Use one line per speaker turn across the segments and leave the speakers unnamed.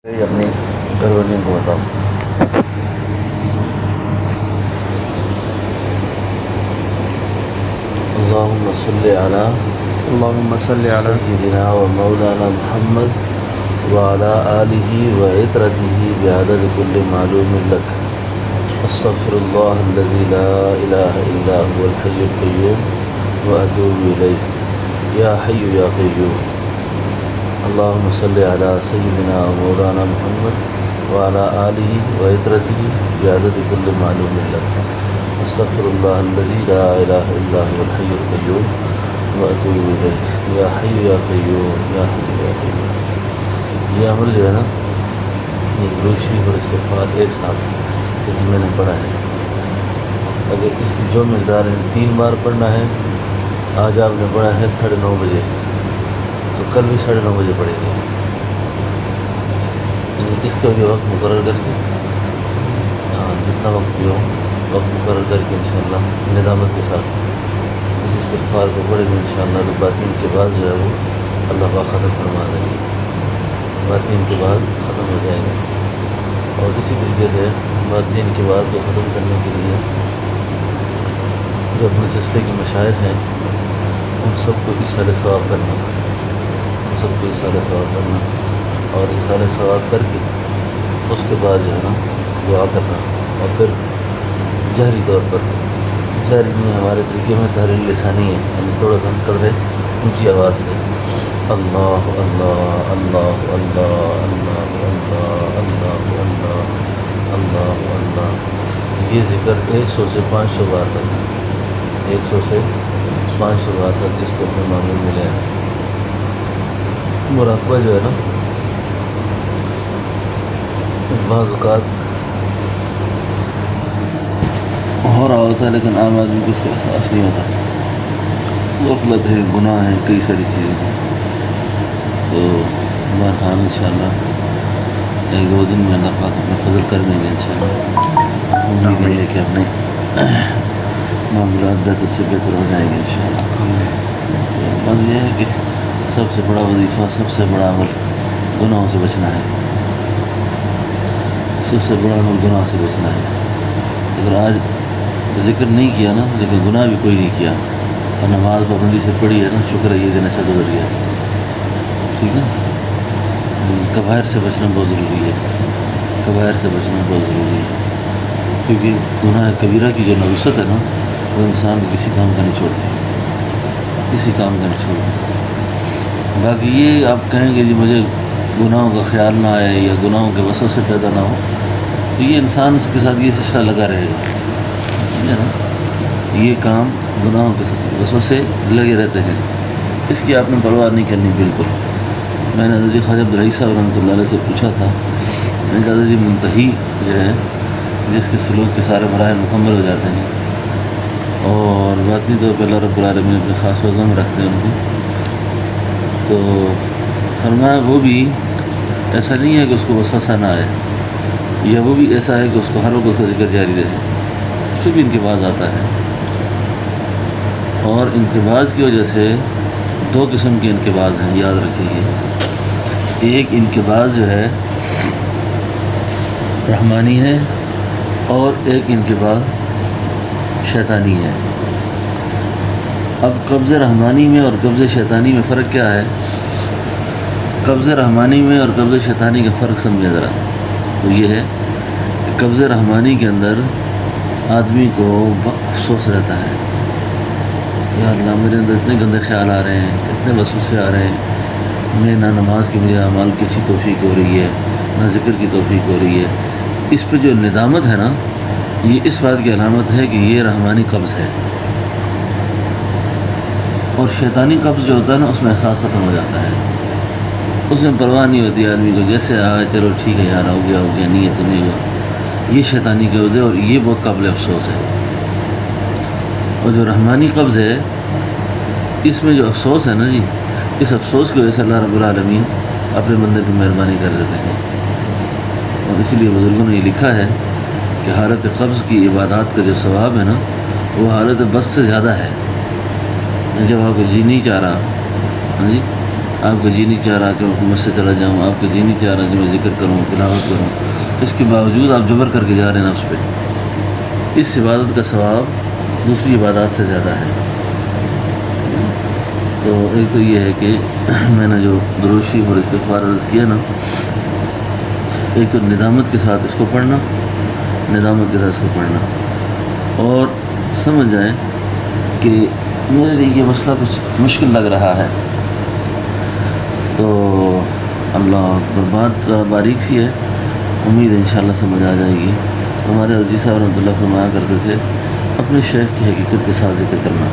اپنی گھر والوں کو بتاؤ۔ اللہم صلی علی سیدنا و مولانا محمد وعلی آلہ و عطرتہ بعدد کل معلوم لک۔ استغفر اللہ الذی لا الہ الا هو الحی القیوم واتوب الیہ یا حی یا قیوم۔ اللہم صلی علی سیدنا و مولانا محمد وعلی آلہ و عطرتہ بعدد کل معلوم لک۔ استغفر اللہ الذی لا الہ الا هو الحی القیوم واتوب الیہ یا حی یا قیوم یا حی یا قیوم۔ یہ عمل جو ہے نا، یہ درود شریف اور استغفار ایک ساتھ جیسے میں نے پڑھا ہے، اگر اس کی جو مقدار ہے 3 بار پڑھنا ہے، آج آپ نے پڑھا ہے 9:30 بجے، تو کل بھی 9:30 بجے پڑھیں گے۔ اس کا بھی وقت مقرر کر کے جتنا وقت بھی ہو وقت مقرر کر کے انشاءاللہ ندامت کے ساتھ اس استغفار کو پڑھیں گے انشاءاللہ، تو باطین کے بعد جو ہے وہ اللہ پاک ختم فرما دیں گے، باطین کے بعد ختم ہو جائیں گے۔ اور اسی طریقے سے باطین کے بعد کو ختم کرنے کے لیے جو اپنے سلسلے کے مشائخ ہیں ان سب کو ایصال ثواب کرنا، ان سب کو ایصال ثواب کرنا، اور ایصال ثواب کر کے اس کے بعد جو ہے نا دعا کرنا، اور پھر جہری طور پر، جہری میں ہمارے طریقے میں تحلیل لسانی ہے، یعنی تھوڑا سا ہم کر رہے اونچی آواز سے اللہ اللہ اللہ اللہ اللہ اللہ اللہ اللہ اللہ اللہ، یہ ذکر 100 سے 500 بار تک، 100 سے 500 بار تک اس کو اپنے معمول ملے ہیں۔ مراقبہ جو ہے نا بعض اوقات ہو رہا ہوتا ہے لیکن عام آدمی کو اس کا احساس نہیں ہوتا، غفلت ہے، گناہ ہے، کئی ساری چیزیں ہیں۔ تو بہرحال انشاءاللہ 1-2 دن میں اللہ پاک اپنا فضل کر دیں گے انشاءاللہ۔ امید یہ ہے کہ اپنے معاملات بہتر سے بہتر ہو جائیں گے انشاءاللہ۔ بس یہ ہے کہ سب سے بڑا وظیفہ، سب سے بڑا عمل گناہوں سے بچنا ہے، سب سے بڑا عمل گناہ سے بچنا ہے۔ اگر آج ذکر نہیں کیا نا، لیکن گناہ بھی کوئی نہیں کیا، اور نماز پابندی سے پڑھی ہے نا، شکر ہے یہ دن اچھا گزر گیا، ٹھیک ہے۔ کبائر سے بچنا بہت ضروری ہے، کبائر سے بچنا بہت ضروری ہے، کیونکہ گناہ کبیرہ کی جو نوست ہے نا وہ انسان کو کسی کام کا نہیں چھوڑتی، کسی کام کا نہیں چھوڑتی۔ باقی یہ آپ کہیں گے جی مجھے گناہوں کا خیال نہ آئے یا گناہوں کے وسوسے پیدا نہ ہو، تو یہ انسان کے ساتھ یہ سلسلہ لگا رہے گا، سمجھے نا، یہ کام گناہوں کے وسوسے لگے رہتے ہیں، اس کی آپ نے پرواہ نہیں کرنی بالکل۔ میں نے حضرت خواجہ عبدالرحیم صاحب رحمۃ اللہ علیہ سے پوچھا تھا، میں نے کہا حضرت جی منتہی جو ہے جس کے سلوک کے سارے مراحل مکمل ہو جاتے ہیں اور باطنی طور پہ اللہ رب العالمین اپنے خاص وضع میں رکھتے ہیں ان کو، تو فرمایا وہ بھی ایسا نہیں ہے کہ اس کو وسوسہ نہ آئے، یا وہ بھی ایسا ہے کہ اس کو ہر وقت اس کا ذکر جاری رہے، اس سے بھی انقباض آتا ہے۔ اور انقباض کی وجہ سے 2 قسم کے انقباض ہیں، یاد رکھیے۔ ایک انقباض جو ہے رحمانی ہے، اور ایک انقباض شیطانی ہے۔ اب قبض رحمانی میں اور قبض شیطانی میں فرق کیا ہے؟ قبض رحمانی میں اور قبض شیطانی کا فرق سمجھے ذرا، تو یہ ہے کہ قبض رحمانی کے اندر آدمی کو افسوس رہتا ہے، یا اللہ میرے اندر اتنے گندے خیال آ رہے ہیں، اتنے وسوسے آ رہے ہیں، میں نہ نماز کی مجھے اعمال کی اچھی توفیق ہو رہی ہے، نہ ذکر کی توفیق ہو رہی ہے۔ اس پہ جو ندامت ہے نا، یہ اس بات کی علامت ہے کہ یہ رحمانی قبض ہے۔ اور شیطانی قبض جو ہوتا ہے نا، اس میں احساس ختم ہو جاتا ہے، اس میں پرواہ نہیں ہوتی آدمی کو، جیسے آئے چلو ٹھیک ہے یار، ہو گیا نہیں ہے تو نہیں ہوا۔ یہ شیطانی قبض ہے، اور یہ بہت قابل افسوس ہے۔ اور جو رحمانی قبض ہے، اس میں جو افسوس ہے نا جی، اس افسوس کی وجہ سے اللہ رب العالمین اپنے بندے پہ مہربانی کر دیتے ہیں۔ اور اسی لیے بزرگوں نے یہ لکھا ہے کہ حالت قبض کی عبادات کا جو ثواب ہے نا، وہ حالت بس سے زیادہ ہے۔ جب آپ کو جی نہیں چاہ رہا، ہاں جی، آپ کا جی نہیں چاہ رہا کہ میں حکومت سے چلا جاؤں، آپ کا جی نہیں چاہ رہا کہ میں ذکر کروں، تلاوت کروں، اس کے باوجود آپ جبر کر کے جا رہے ہیں نفس پہ، اس عبادت کا ثواب دوسری عبادات سے زیادہ ہے۔ تو ایک تو یہ ہے کہ میں نے جو درود شریف اور استغفار عرض کیا نا، ایک تو ندامت کے ساتھ اس کو پڑھنا، ندامت کے ساتھ اس کو پڑھنا، اور سمجھ جائیں کہ میرے لیے یہ مسئلہ کچھ مشکل لگ رہا ہے، تو اللہ بات باریک سی ہے، امید ہے انشاءاللہ سمجھ آ جائے گی۔ ہمارے حاجی صاحب رحمۃ اللہ فرمایا کرتے تھے اپنے شیخ کی حقیقت کے ساتھ ذکر کرنا،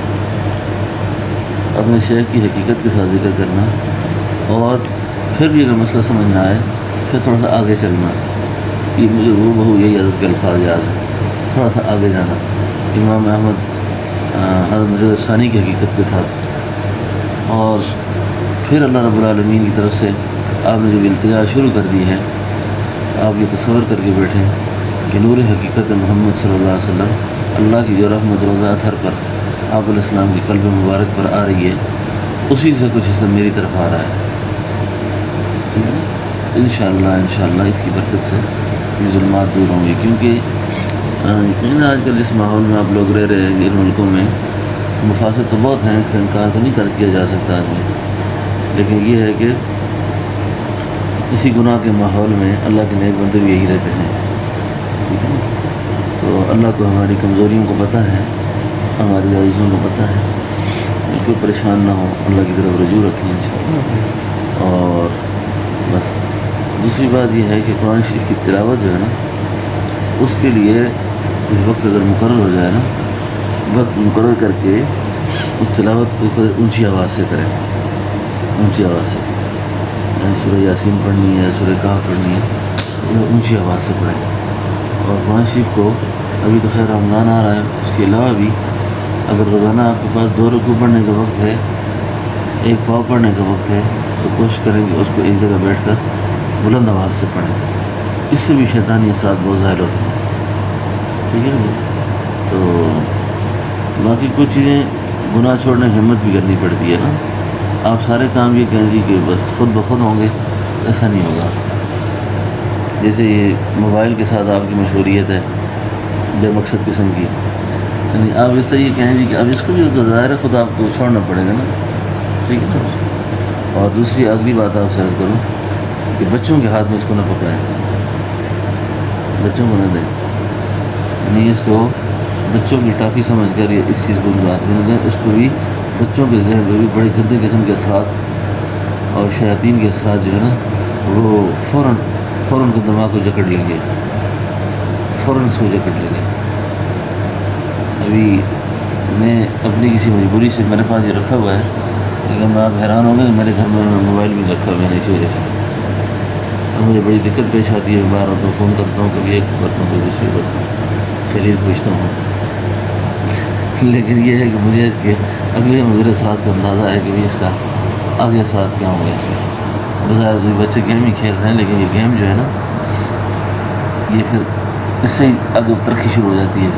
اپنے شیخ کی حقیقت کے ساتھ ذکر کرنا، اور پھر بھی اگر مسئلہ سمجھ نہ آئے پھر تھوڑا سا آگے چلنا۔ یہ مجھے وہ بہو یہی عادت کے الفاظ یاد ہے، تھوڑا سا آگے جانا امام احمد حضرت ثانی کی حقیقت کے ساتھ، اور پھر اللہ رب العالمین کی طرف سے آپ نے جب التجا شروع کر دی ہے، آپ یہ تصور کر کے بیٹھیں کہ نور حقیقت محمد صلی اللہ علیہ وسلم، اللہ کی جو رحمت روزہ اطہر پر آپ علیہ السلام کی قلب مبارک پر آ رہی ہے، اسی سے کچھ حصہ میری طرف آ رہا ہے۔ انشاءاللہ اس کی برکت سے یہ ظلمات دور ہوں گے، کیونکہ آج کل جس ماحول میں آپ لوگ رہ رہے ہیں ان ملکوں میں، مفاسد تو بہت ہیں، اس کا انکار تو نہیں کیا جا سکتا آدمی، لیکن یہ ہے کہ اسی گناہ کے ماحول میں اللہ کے نیک بندے بھی یہی رہتے ہیں، ٹھیک ہے نا؟ تو اللہ کو ہماری کمزوریوں کو پتہ ہے، ہماری عاجزیوں کو پتہ ہے، بالکل پریشان نہ ہو، اللہ کی طرف رجوع رکھیں انشاءاللہ۔ اور بس دوسری بات یہ ہے کہ قرآن شریف کی تلاوت جو ہے نا، اس کے لیے کچھ وقت اگر مقرر ہو جائے نا، وقت مقرر کر کے اس تلاوت کو اونچی آواز سے کریں، اونچی آواز سے، یعنی سورہ یاسین پڑھنی ہے، سورہ کہف پڑھنی ہے، اونچی آواز سے پڑھیں۔ اور قرآن شریف کو ابھی تو خیر رمضان آ رہا ہے، اس کے علاوہ بھی اگر روزانہ آپ کے پاس 2 رکوع پڑھنے کا وقت ہے، 1 پاؤ پڑھنے کا وقت ہے، تو کوشش کریں کہ اس کو ایک جگہ بیٹھ کر بلند آواز سے پڑھیں، اس سے بھی شیطانی اثرات بہت ظاہر ہوتے ہیں، ٹھیک ہے نا؟ تو باقی کچھ چیزیں گناہ چھوڑنے کی ہمت بھی کرنی پڑتی ہے نا، آپ سارے کام یہ کہیں گے کہ بس خود بخود ہوں گے، ایسا نہیں ہوگا۔ جیسے یہ موبائل کے ساتھ آپ کی مشغولیت ہے بے مقصد قسم کی، یعنی آپ اس سے یہ کہیں گے کہ اب اس کو بھی تو ظاہر ہے خود آپ کو چھوڑنا پڑے گا نا، ٹھیک ہے نا؟ اور دوسری آخری بات آپ سے عرض کروں کہ بچوں کے ہاتھ میں اس کو نہ پکڑائیں، بچوں کو نہ دیں، یعنی اس کو بچوں کی ٹافی سمجھ کر یہ اس چیز کو ہاتھ میں نہ دیں، اس کو بھی بچوں کے ذہن میں بھی بڑے گندے قسم کے اثرات اور شیاطین کے اثرات جو ہے نا، وہ فوراً کو دماغ کو جکڑ لیں گے، فوراً اس کو جکڑ لیں گے۔ ابھی میں اپنی کسی مجبوری سے میرے پاس یہ رکھا ہوا ہے، لیکن میں آپ حیران ہوں گے، میرے گھر میں موبائل بھی رکھا ہوا ہے اسی وجہ سے، اب مجھے بڑی دقت پیش آتی ہے، بار بار فون کرتا ہوں، کبھی ایک برتن کوئی دوسری برتن خیریت پوچھتا ہوں، لیکن یہ ہے کہ مجھے اس کے اگلے مضر اثرات کا اندازہ ہے کہ اس کا آگے اثرات کیا ہوں گے۔ اس کے بظاہر بچے گیم ہی کھیل رہے ہیں، لیکن یہ گیم جو ہے نا، یہ پھر اس سے ہی آگے ترقی شروع ہو جاتی ہے۔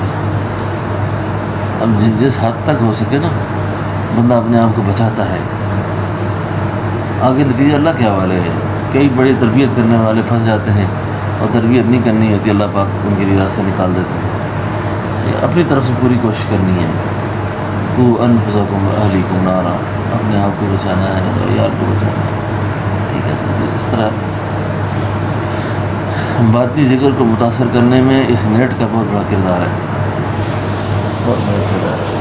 اب جس حد تک ہو سکے نا بندہ اپنے آپ کو بچاتا ہے، آگے نتیجہ اللہ کے حوالے ہے۔ کئی بڑے تربیت کرنے والے پھنس جاتے ہیں، اور تربیت نہیں کرنی ہوتی، اللہ پاک ان کی رضا سے نکال دیتے ہیں۔ اپنی طرف سے پوری کوشش کرنی ہے، قوا انفسکم واہلیکم نارا، اپنے آپ کو بچانا ہے اور یار کو بچانا ہے، ٹھیک ہے؟ اس طرح باطنی ذکر کو متاثر کرنے میں اس نیٹ کا بہت بڑا کردار ہے، بہت بڑا کردار ہے۔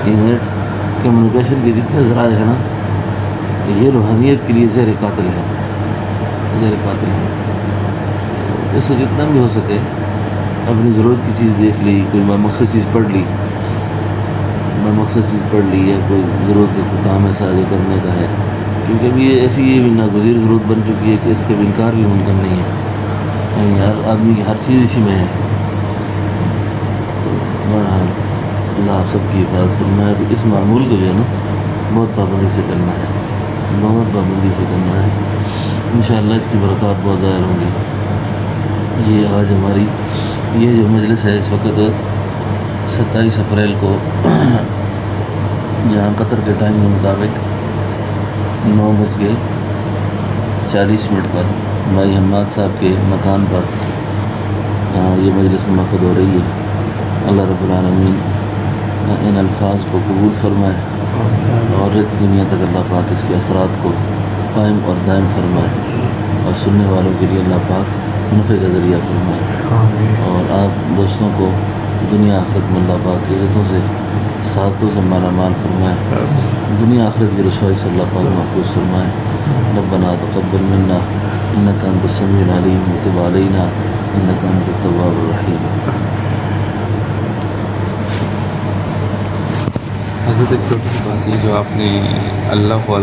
یہ نیٹ کمیونیکیشن کے جتنے ذرائع ہیں نا، یہ روحانیت کے لیے زہر قاتل ہے، زہر قاتل ہے۔ اس سے جتنا بھی ہو سکے اپنی ضرورت کی چیز دیکھ لی، کوئی مقصد چیز پڑھ لی، یا کوئی ضرورت کا کوئی کام ایسا جو کرنے کا ہے، کیونکہ ابھی یہ ایسی یہ بھی ناگزیر ضرورت بن چکی ہے کہ اس کا بھی انکار بھی ممکن نہیں ہے، یعنی ہر آدمی کی ہر چیز اسی میں ہے۔ تو بہرحال اللہ آپ سب کی حفاظت فرمائے، تو اس معمول کو جو ہے نا بہت پابندی سے کرنا ہے، بہت پابندی سے کرنا ہے، انشاءاللہ اس کی برکات بہت ظاہر ہوں گی۔ یہ آج ہماری یہ جو مجلس ہے اس وقت 27 اپریل کو یہاں قطر کے ٹائم کے مطابق 9:40 پر بھائی حماد صاحب کے مکان پر یہ مجلس منعقد ہو رہی ہے۔ اللہ رب العالمین ان الفاظ کو قبول فرمائے اور رہتی دنیا تک اللہ پاک اس کے اثرات کو قائم اور دائم فرمائے، اور سننے والوں کے لیے اللہ پاک نفع کا ذریعہ فرمائے، اور آپ دوستوں کو دنیا آخرت میں اللہ پاک عزتوں سے سعادتوں سے مالا مال فرمائے، دنیا آخرت کی رسوائی سے اللہ پاک محفوظ فرمائے۔ ربنا تقبل منا انک انت السمیع العلیم وتب علینا انک انت التواب الرحیم۔
حضرت ایک چھوٹی سی بات ہے جو آپ نے اللہ کو